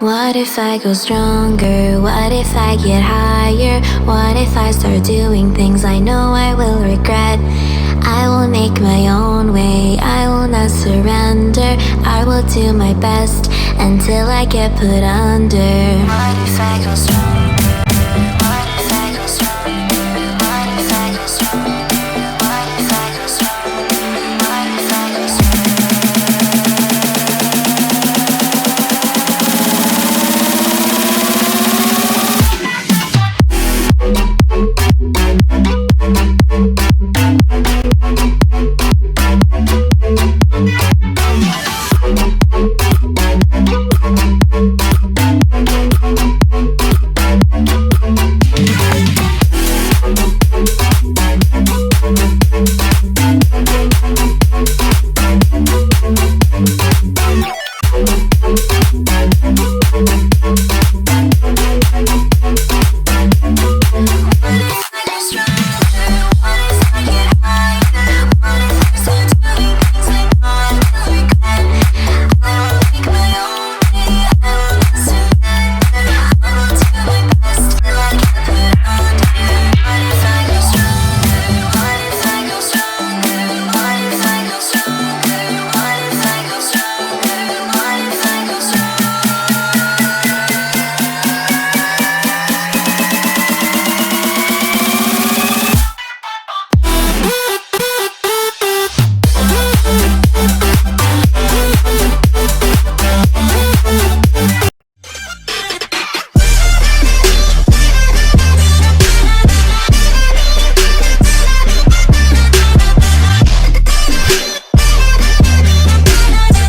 What if I go stronger? What if I get higher? What if I start doing things I know I will regret? I will make my own way, I will not surrender. I will do my best until I get put under. What if I go stronger?